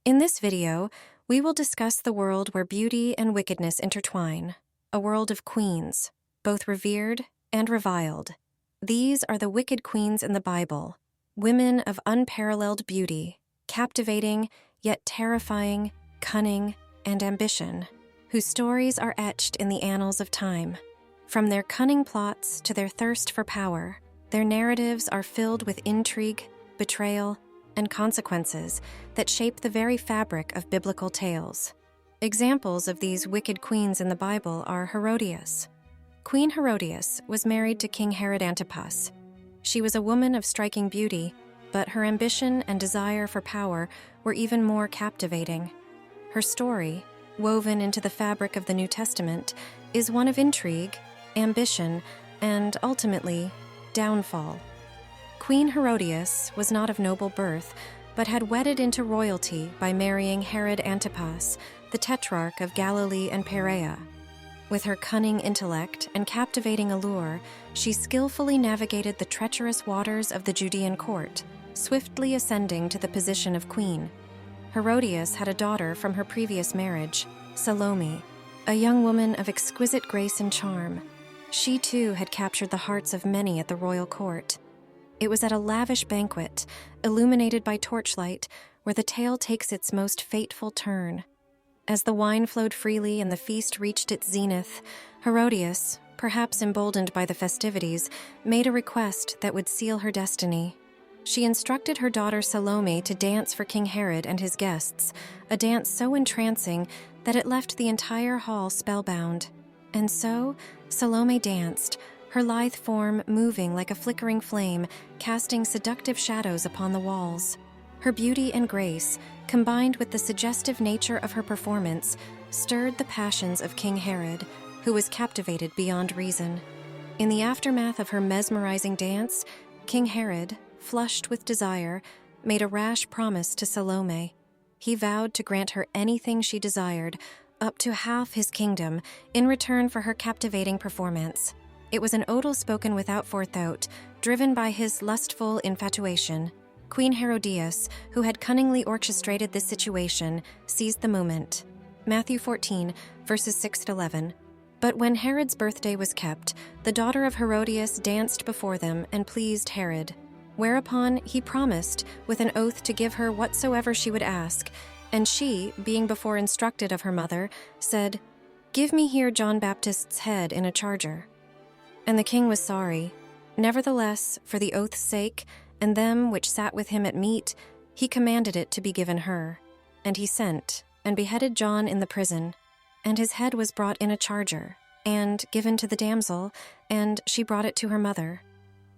In this video, we will discuss the world where beauty and wickedness intertwine, a world of queens, both revered and reviled. These are the wicked queens in the Bible, women of unparalleled beauty, captivating yet terrifying, cunning, and ambition, whose stories are etched in the annals of time. From their cunning plots to their thirst for power, their narratives are filled with intrigue, betrayal, and consequences that shape the very fabric of biblical tales. Examples of these wicked queens in the Bible are Herodias. Queen Herodias was married to King Herod Antipas. She was a woman of striking beauty, but her ambition and desire for power were even more captivating. Her story, woven into the fabric of the New Testament, is one of intrigue, ambition, and ultimately, downfall. Queen Herodias was not of noble birth, but had wedded into royalty by marrying Herod Antipas, the tetrarch of Galilee and Perea. With her cunning intellect and captivating allure, she skillfully navigated the treacherous waters of the Judean court, swiftly ascending to the position of queen. Herodias had a daughter from her previous marriage, Salome, a young woman of exquisite grace and charm. She too had captured the hearts of many at the royal court. It was at a lavish banquet, illuminated by torchlight, where the tale takes its most fateful turn. As the wine flowed freely and the feast reached its zenith, Herodias, perhaps emboldened by the festivities, made a request that would seal her destiny. She instructed her daughter Salome to dance for King Herod and his guests, a dance so entrancing that it left the entire hall spellbound. And so, Salome danced, her lithe form moving like a flickering flame, casting seductive shadows upon the walls. Her beauty and grace, combined with the suggestive nature of her performance, stirred the passions of King Herod, who was captivated beyond reason. In the aftermath of her mesmerizing dance, King Herod, flushed with desire, made a rash promise to Salome. He vowed to grant her anything she desired, up to half his kingdom, in return for her captivating performance. It was an oath spoken without forethought, driven by his lustful infatuation. Queen Herodias, who had cunningly orchestrated this situation, seized the moment. Matthew 14, verses 6-11. But when Herod's birthday was kept, the daughter of Herodias danced before them and pleased Herod. Whereupon he promised, with an oath, to give her whatsoever she would ask, and she, being before instructed of her mother, said, "Give me here John Baptist's head in a charger." And the king was sorry. Nevertheless, for the oath's sake, and them which sat with him at meat, he commanded it to be given her. And he sent, and beheaded John in the prison. And his head was brought in a charger, and given to the damsel, and she brought it to her mother.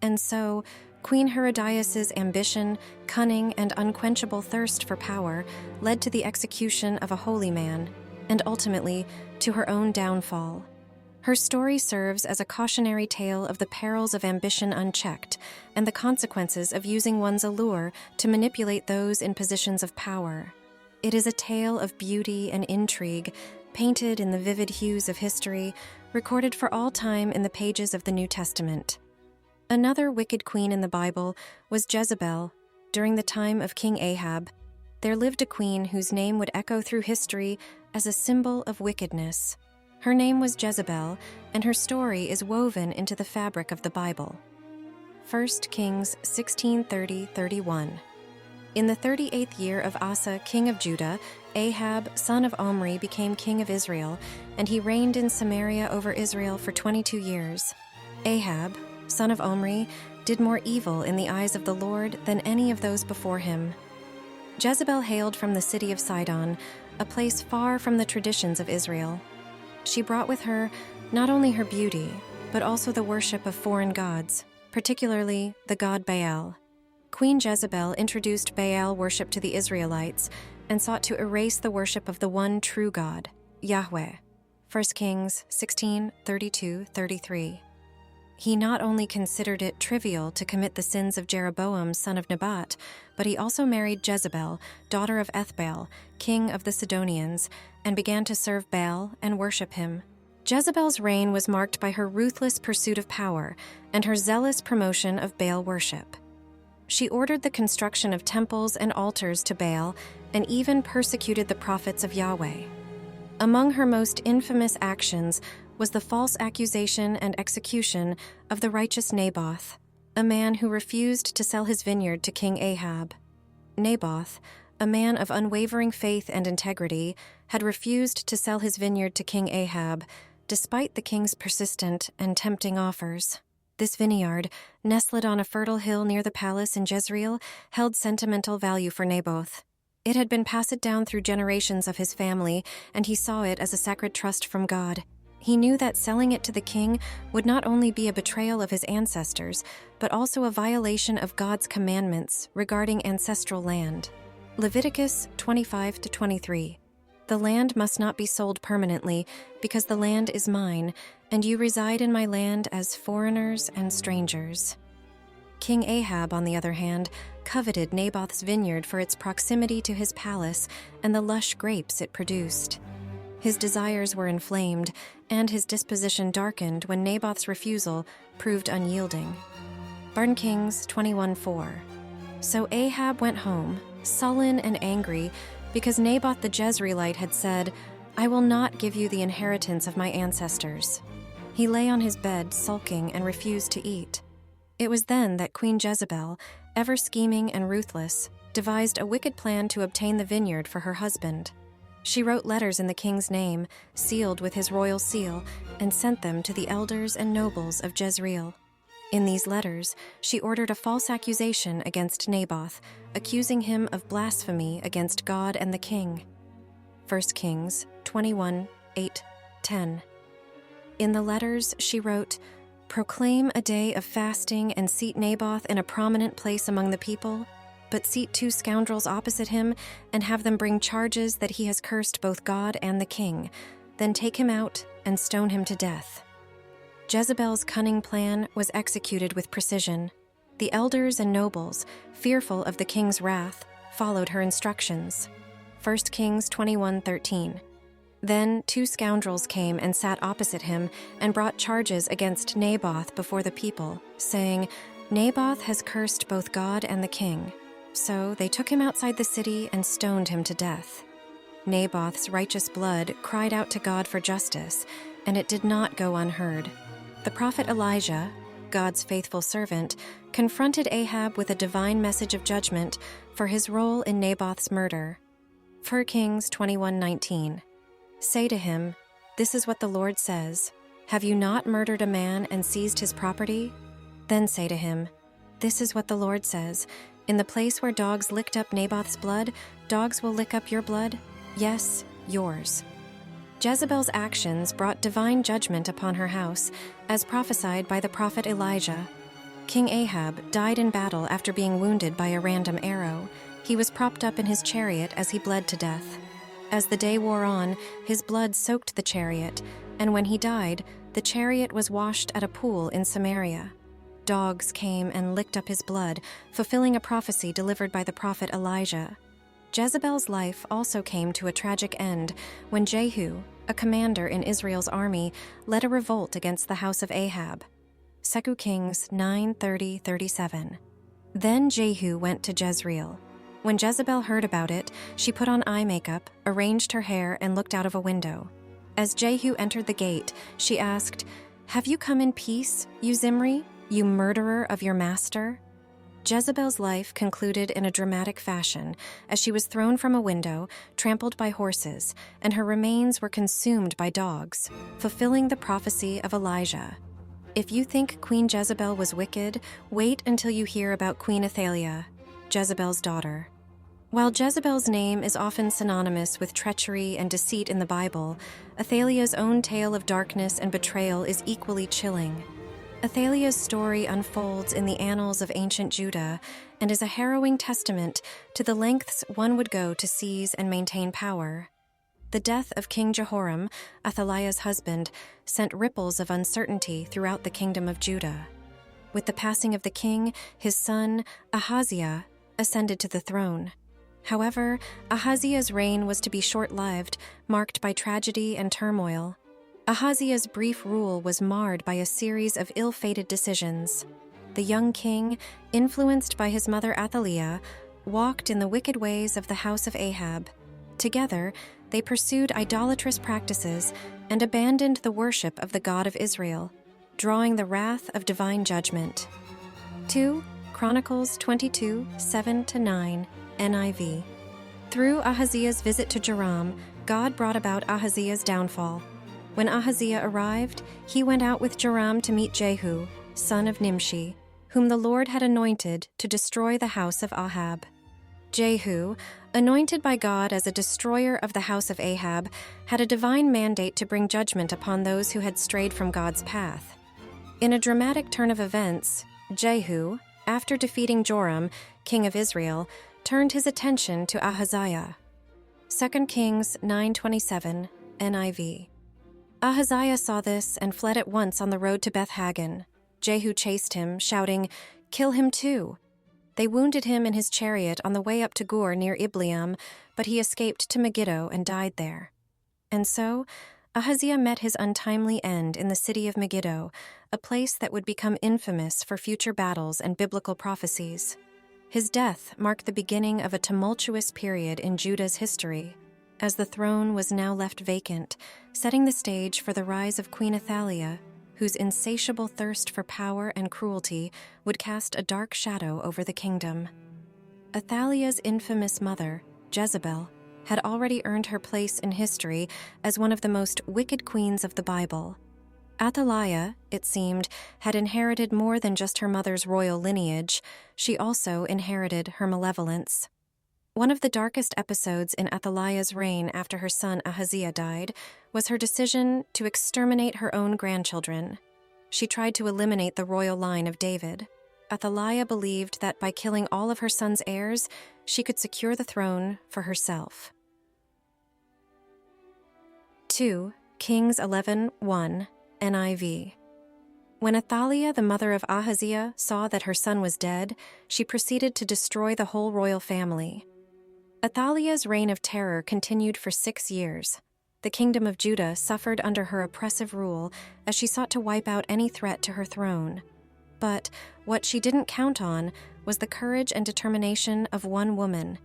And so, Queen Herodias' ambition, cunning, and unquenchable thirst for power led to the execution of a holy man, and ultimately to her own downfall. Her story serves as a cautionary tale of the perils of ambition unchecked and the consequences of using one's allure to manipulate those in positions of power. It is a tale of beauty and intrigue, painted in the vivid hues of history, recorded for all time in the pages of the New Testament. Another wicked queen in the Bible was Jezebel. During the time of King Ahab, there lived a queen whose name would echo through history as a symbol of wickedness. Her name was Jezebel, and her story is woven into the fabric of the Bible. 1 Kings 16:30-31. In the 38th year of Asa, king of Judah, Ahab, son of Omri, became king of Israel, and he reigned in Samaria over Israel for 22 years. Ahab, son of Omri, did more evil in the eyes of the Lord than any of those before him. Jezebel hailed from the city of Sidon, a place far from the traditions of Israel. She brought with her not only her beauty, but also the worship of foreign gods, particularly the god Baal. Queen Jezebel introduced Baal worship to the Israelites and sought to erase the worship of the one true God, Yahweh. 1 Kings 16:32-33. He not only considered it trivial to commit the sins of Jeroboam, son of Nebat, but he also married Jezebel, daughter of Ethbaal, king of the Sidonians, and began to serve Baal and worship him. Jezebel's reign was marked by her ruthless pursuit of power and her zealous promotion of Baal worship. She ordered the construction of temples and altars to Baal and even persecuted the prophets of Yahweh. Among her most infamous actions was the false accusation and execution of the righteous Naboth, a man who refused to sell his vineyard to King Ahab. Naboth, a man of unwavering faith and integrity, had refused to sell his vineyard to King Ahab, despite the king's persistent and tempting offers. This vineyard, nestled on a fertile hill near the palace in Jezreel, held sentimental value for Naboth. It had been passed down through generations of his family, and he saw it as a sacred trust from God. He knew that selling it to the king would not only be a betrayal of his ancestors, but also a violation of God's commandments regarding ancestral land. Leviticus 25-23. The land must not be sold permanently, because the land is mine, and you reside in my land as foreigners and strangers. King Ahab, on the other hand, coveted Naboth's vineyard for its proximity to his palace and the lush grapes it produced. His desires were inflamed, and his disposition darkened when Naboth's refusal proved unyielding. 1 Kings 21:4. So Ahab went home, sullen and angry, because Naboth the Jezreelite had said, "I will not give you the inheritance of my ancestors." He lay on his bed, sulking, and refused to eat. It was then that Queen Jezebel, ever scheming and ruthless, devised a wicked plan to obtain the vineyard for her husband. She wrote letters in the king's name, sealed with his royal seal, and sent them to the elders and nobles of Jezreel. In these letters, she ordered a false accusation against Naboth, accusing him of blasphemy against God and the king. 1 Kings 21:8-10. In the letters, she wrote, "Proclaim a day of fasting and seat Naboth in a prominent place among the people, but seat 2 scoundrels opposite him and have them bring charges that he has cursed both God and the king. Then take him out and stone him to death." Jezebel's cunning plan was executed with precision. The elders and nobles, fearful of the king's wrath, followed her instructions. 1 Kings 21:13. Then 2 scoundrels came and sat opposite him and brought charges against Naboth before the people, saying, "Naboth has cursed both God and the king." So they took him outside the city and stoned him to death. Naboth's righteous blood cried out to God for justice, and it did not go unheard. The prophet Elijah, God's faithful servant, confronted Ahab with a divine message of judgment for his role in Naboth's murder. 1 Kings 21:19. Say to him, "This is what the Lord says. Have you not murdered a man and seized his property?" Then say to him, "This is what the Lord says. In the place where dogs licked up Naboth's blood, dogs will lick up your blood. Yes, yours." Jezebel's actions brought divine judgment upon her house, as prophesied by the prophet Elijah. King Ahab died in battle after being wounded by a random arrow. He was propped up in his chariot as he bled to death. As the day wore on, his blood soaked the chariot, and when he died, the chariot was washed at a pool in Samaria. Dogs came and licked up his blood, fulfilling a prophecy delivered by the prophet Elijah. Jezebel's life also came to a tragic end when Jehu, a commander in Israel's army, led a revolt against the house of Ahab. 2 Kings 9:30-37. Then Jehu went to Jezreel. When Jezebel heard about it, she put on eye makeup, arranged her hair, and looked out of a window. As Jehu entered the gate, she asked, "Have you come in peace, you Zimri, you murderer of your master?" Jezebel's life concluded in a dramatic fashion, as she was thrown from a window, trampled by horses, and her remains were consumed by dogs, fulfilling the prophecy of Elijah. If you think Queen Jezebel was wicked, wait until you hear about Queen Athaliah, Jezebel's daughter. While Jezebel's name is often synonymous with treachery and deceit in the Bible, Athaliah's own tale of darkness and betrayal is equally chilling. Athaliah's story unfolds in the annals of ancient Judah and is a harrowing testament to the lengths one would go to seize and maintain power. The death of King Jehoram, Athaliah's husband, sent ripples of uncertainty throughout the kingdom of Judah. With the passing of the king, his son, Ahaziah, ascended to the throne. However, Ahaziah's reign was to be short-lived, marked by tragedy and turmoil. Ahaziah's brief rule was marred by a series of ill-fated decisions. The young king, influenced by his mother Athaliah, walked in the wicked ways of the house of Ahab. Together, they pursued idolatrous practices and abandoned the worship of the God of Israel, drawing the wrath of divine judgment. 2 Chronicles 22, 7-9, NIV. Through Ahaziah's visit to Joram, God brought about Ahaziah's downfall. When Ahaziah arrived, he went out with Joram to meet Jehu, son of Nimshi, whom the Lord had anointed to destroy the house of Ahab. Jehu, anointed by God as a destroyer of the house of Ahab, had a divine mandate to bring judgment upon those who had strayed from God's path. In a dramatic turn of events, Jehu, after defeating Joram, king of Israel, turned his attention to Ahaziah. 2 Kings 9:27, NIV. Ahaziah saw this and fled at once on the road to Beth-Hagan. Jehu chased him, shouting, "Kill him too!" They wounded him in his chariot on the way up to Gur near Ibleam, but he escaped to Megiddo and died there. And so, Ahaziah met his untimely end in the city of Megiddo, a place that would become infamous for future battles and biblical prophecies. His death marked the beginning of a tumultuous period in Judah's history, as the throne was now left vacant, setting the stage for the rise of Queen Athaliah, whose insatiable thirst for power and cruelty would cast a dark shadow over the kingdom. Athaliah's infamous mother, Jezebel, had already earned her place in history as one of the most wicked queens of the Bible. Athaliah, it seemed, had inherited more than just her mother's royal lineage. She also inherited her malevolence. One of the darkest episodes in Athaliah's reign after her son Ahaziah died was her decision to exterminate her own grandchildren. She tried to eliminate the royal line of David. Athaliah believed that by killing all of her son's heirs, she could secure the throne for herself. 2 Kings 11:1, NIV. When Athaliah, the mother of Ahaziah, saw that her son was dead, she proceeded to destroy the whole royal family. Athaliah's reign of terror continued for 6 years. The kingdom of Judah suffered under her oppressive rule as she sought to wipe out any threat to her throne. But what she didn't count on was the courage and determination of one woman,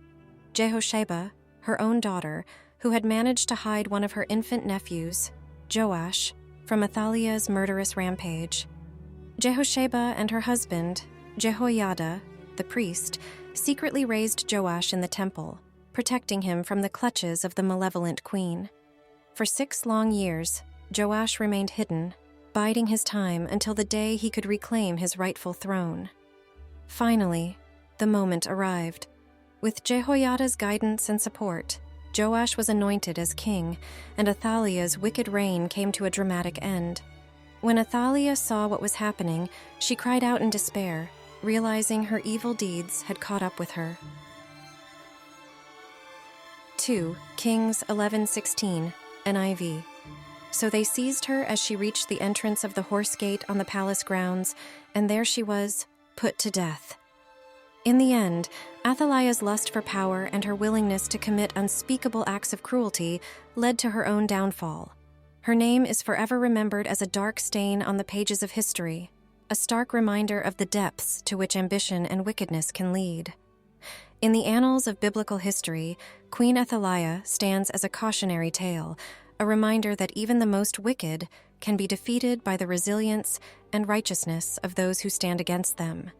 Jehosheba, her own daughter, who had managed to hide one of her infant nephews, Joash, from Athaliah's murderous rampage. Jehosheba and her husband, Jehoiada, the priest, secretly raised Joash in the temple, protecting him from the clutches of the malevolent queen. For 6 long years, Joash remained hidden, biding his time until the day he could reclaim his rightful throne. Finally, the moment arrived. With Jehoiada's guidance and support, Joash was anointed as king, and Athaliah's wicked reign came to a dramatic end. When Athaliah saw what was happening, she cried out in despair, realizing her evil deeds had caught up with her. 2 Kings 11:16, NIV. So they seized her as she reached the entrance of the horse gate on the palace grounds, and there she was, put to death. In the end, Athaliah's lust for power and her willingness to commit unspeakable acts of cruelty led to her own downfall. Her name is forever remembered as a dark stain on the pages of history, a stark reminder of the depths to which ambition and wickedness can lead. In the annals of biblical history, Queen Athaliah stands as a cautionary tale, a reminder that even the most wicked can be defeated by the resilience and righteousness of those who stand against them.